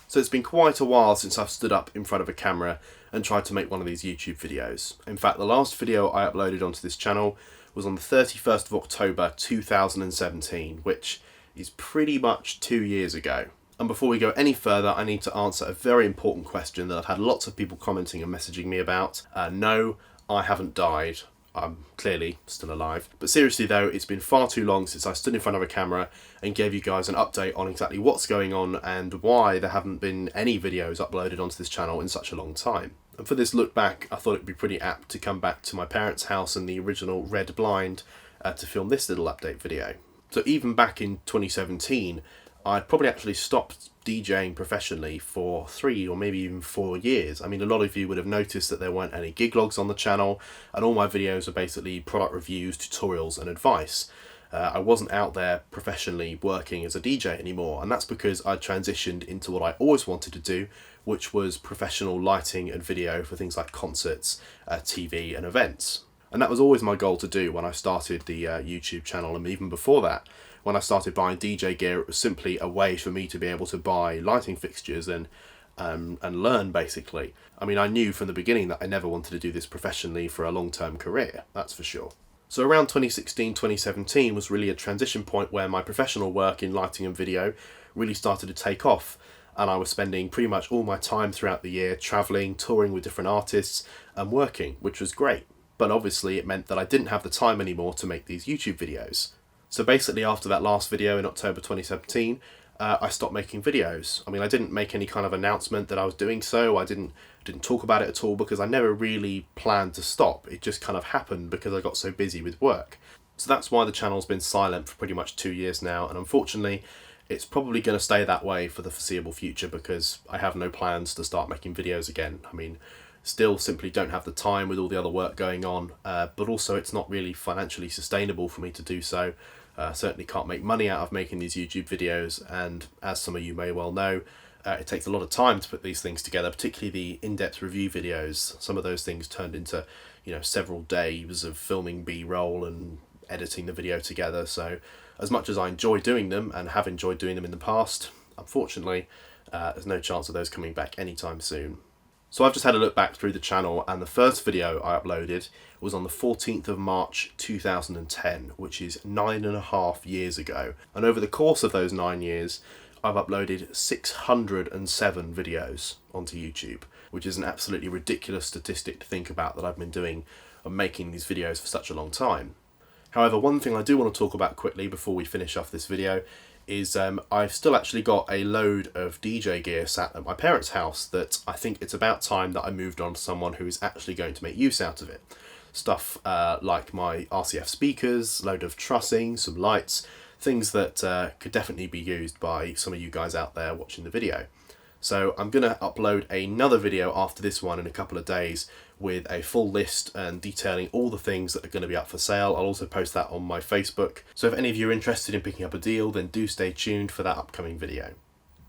So it's been quite a while since I've stood up in front of a camera and tried to make one of these YouTube videos. In fact, the last video I uploaded onto this channel was on the 31st of October 2017, which is pretty much 2 years ago. And before we go any further, I need to answer a very important question that I've had lots of people commenting and messaging me about. No, I haven't died. I'm clearly still alive. But seriously though, it's been far too long since I stood in front of a camera and gave you guys an update on exactly what's going on and why there haven't been any videos uploaded onto this channel in such a long time. And for this look back, I thought it'd be pretty apt to come back to my parents' house and the original Red Blind to film this little update video. So even back in 2017, I'd probably actually stopped DJing professionally for 3 or maybe even 4 years. I mean, a lot of you would have noticed that there weren't any gig logs on the channel, and all my videos are basically product reviews, tutorials and advice. I wasn't out there professionally working as a DJ anymore, and that's because I transitioned into what I always wanted to do, which was professional lighting and video for things like concerts, TV and events. And that was always my goal to do when I started the YouTube channel, and even before that. When I started buying DJ gear, it was simply a way for me to be able to buy lighting fixtures and learn, basically. I mean, I knew from the beginning that I never wanted to do this professionally for a long-term career, that's for sure. So around 2016, 2017 was really a transition point where my professional work in lighting and video really started to take off, and I was spending pretty much all my time throughout the year traveling, touring with different artists and working, which was great. But obviously it meant that I didn't have the time anymore to make these YouTube videos. So basically after that last video in October 2017, I stopped making videos. I mean, I didn't make any kind of announcement that I was doing so. I didn't talk about it at all because I never really planned to stop. It just kind of happened because I got so busy with work. So that's why the channel's been silent for pretty much 2 years now, and unfortunately it's probably going to stay that way for the foreseeable future because I have no plans to start making videos again. I mean, still simply don't have the time with all the other work going on, but also it's not really financially sustainable for me to do so. Certainly can't make money out of making these YouTube videos, and as some of you may well know, it takes a lot of time to put these things together, particularly the in-depth review videos. Some of those things turned into, several days of filming B-roll and editing the video together. So as much as I enjoy doing them and have enjoyed doing them in the past, unfortunately there's no chance of those coming back anytime soon. So I've just had a look back through the channel, and the first video I uploaded was on the 14th of March 2010, which is 9.5 years ago. And over the course of those 9 years, I've uploaded 607 videos onto YouTube, which is an absolutely ridiculous statistic to think about, that I've been doing and making these videos for such a long time. However, one thing I do want to talk about quickly before we finish off this video is I've still actually got a load of DJ gear sat at my parents' house that I think it's about time that I moved on to someone who is actually going to make use out of it. Stuff like my RCF speakers, load of trussing, some lights, things that could definitely be used by some of you guys out there watching the video. So I'm going to upload another video after this one in a couple of days with a full list and detailing all the things that are going to be up for sale. I'll also post that on my Facebook. So if any of you are interested in picking up a deal, then do stay tuned for that upcoming video.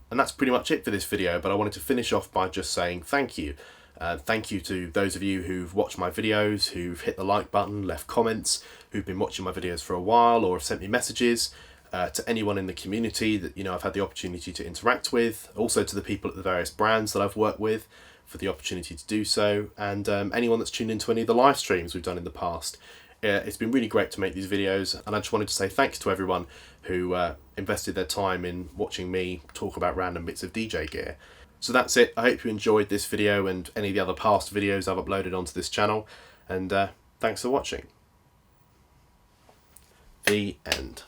And that's pretty much it for this video, but I wanted to finish off by just saying thank you. Thank you to those of you who've watched my videos, who've hit the like button, left comments, who've been watching my videos for a while or have sent me messages. To anyone in the community that I've had the opportunity to interact with, also to the people at the various brands that I've worked with for the opportunity to do so, and anyone that's tuned into any of the live streams we've done in the past. It's been really great to make these videos, and I just wanted to say thanks to everyone who invested their time in watching me talk about random bits of DJ gear. So that's it. I hope you enjoyed this video and any of the other past videos I've uploaded onto this channel, and thanks for watching. The end.